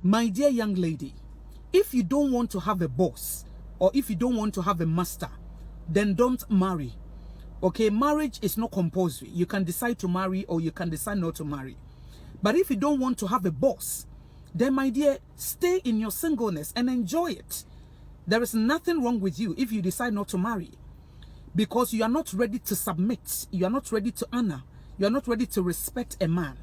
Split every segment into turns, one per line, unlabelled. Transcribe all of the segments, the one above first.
My dear young lady, if you don't want to have a boss or if you don't want to have a master, then don't marry. Okay, marriage is not compulsory. You can decide to marry or you can decide not to marry. But if you don't want to have a boss, then my dear, stay in your singleness and enjoy it. There is nothing wrong with you if you decide not to marry, because you are not ready to submit. You are not ready to honor. You are not ready to respect a man.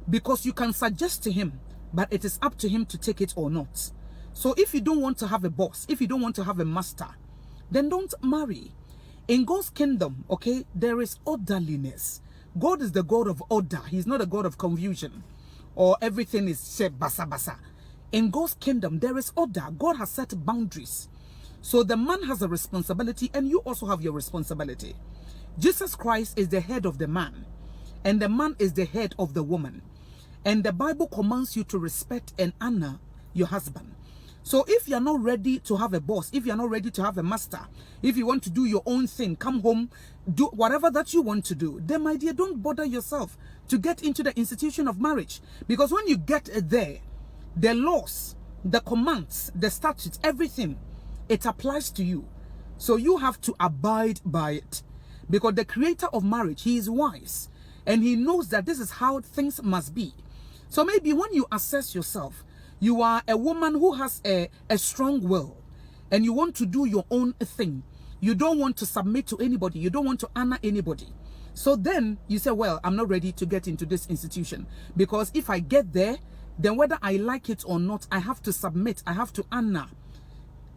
Because you can suggest to him, but it is up to him to take it or not. So if you don't want to have a boss, if you don't want to have a master, then don't marry. In God's kingdom, okay, there is orderliness. God is the God of order. He's not a God of confusion or everything is said basa basa. In God's kingdom, there is order. God has set boundaries. So the man has a responsibility and you also have your responsibility. Jesus Christ is the head of the man and the man is the head of the woman. And the Bible commands you to respect and honor your husband. So if you're not ready to have a boss, if you're not ready to have a master, if you want to do your own thing, come home, do whatever that you want to do, then my dear, don't bother yourself to get into the institution of marriage. Because when you get there, the laws, the commands, the statutes, everything, it applies to you. So you have to abide by it. Because the creator of marriage, he is wise. And he knows that this is how things must be. So maybe when you assess yourself, you are a woman who has a strong will and you want to do your own thing. You don't want to submit to anybody. You don't want to honor anybody. So then you say, well, I'm not ready to get into this institution, because if I get there, then whether I like it or not, I have to submit. I have to honor.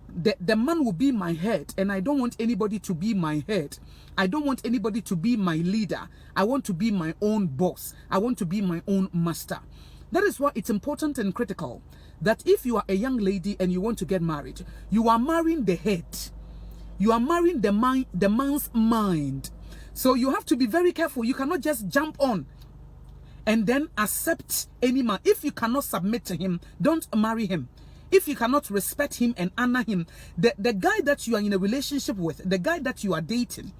The man will be my head and I don't want anybody to be my head. I don't want anybody to be my leader. I want to be my own boss. I want to be my own master. That is why it's important and critical that if you are a young lady and you want to get married, you are marrying the head. You are marrying the man's mind. So you have to be very careful. You cannot just jump on and then accept any man. If you cannot submit to him, don't marry him. If you cannot respect him and honor him, the guy that you are in a relationship with, the guy that you are dating,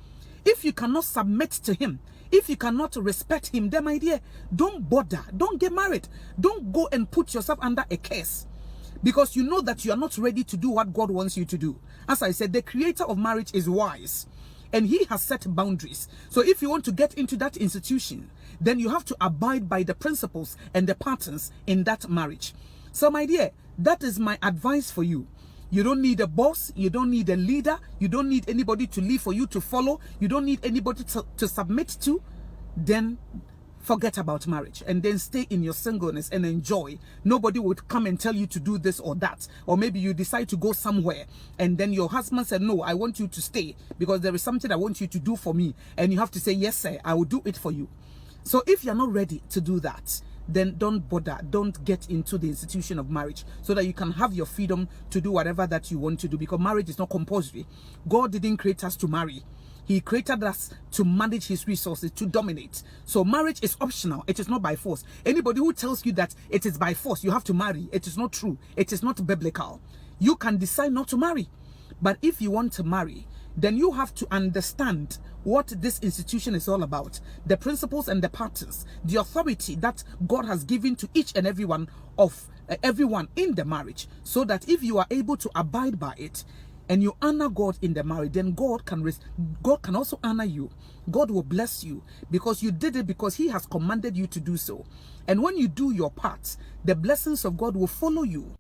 if you cannot submit to him, if you cannot respect him, then my dear, don't bother. Don't get married. Don't go and put yourself under a curse, because you know that you are not ready to do what God wants you to do. As I said, the creator of marriage is wise and he has set boundaries. So if you want to get into that institution, then you have to abide by the principles and the patterns in that marriage. So my dear, that is my advice for you. You don't need a boss. You don't need a leader. You don't need anybody to lead for you to follow. You don't need anybody to submit to. Then forget about marriage and then stay in your singleness and enjoy. Nobody would come and tell you to do this or that. Or maybe you decide to go somewhere and then your husband said, no, I want you to stay because there is something I want you to do for me. And you have to say, yes, sir, I will do it for you. So if you're not ready to do that, then don't bother. Don't get into the institution of marriage, so that you can have your freedom to do whatever that you want to do, because marriage is not compulsory. God didn't create us to marry. He created us to manage his resources, to dominate. So marriage is optional. It is not by force. Anybody who tells you that it is by force, you have to marry, it is not true. It is not biblical. You can decide not to marry. But if you want to marry, then you have to understand what this institution is all about, the principles and the patterns, the authority that God has given to each and every one of everyone in the marriage, so that if you are able to abide by it and you honor God in the marriage, then God can also honor you. God will bless you because you did it, because he has commanded you to do so. And when you do your part, the blessings of God will follow you.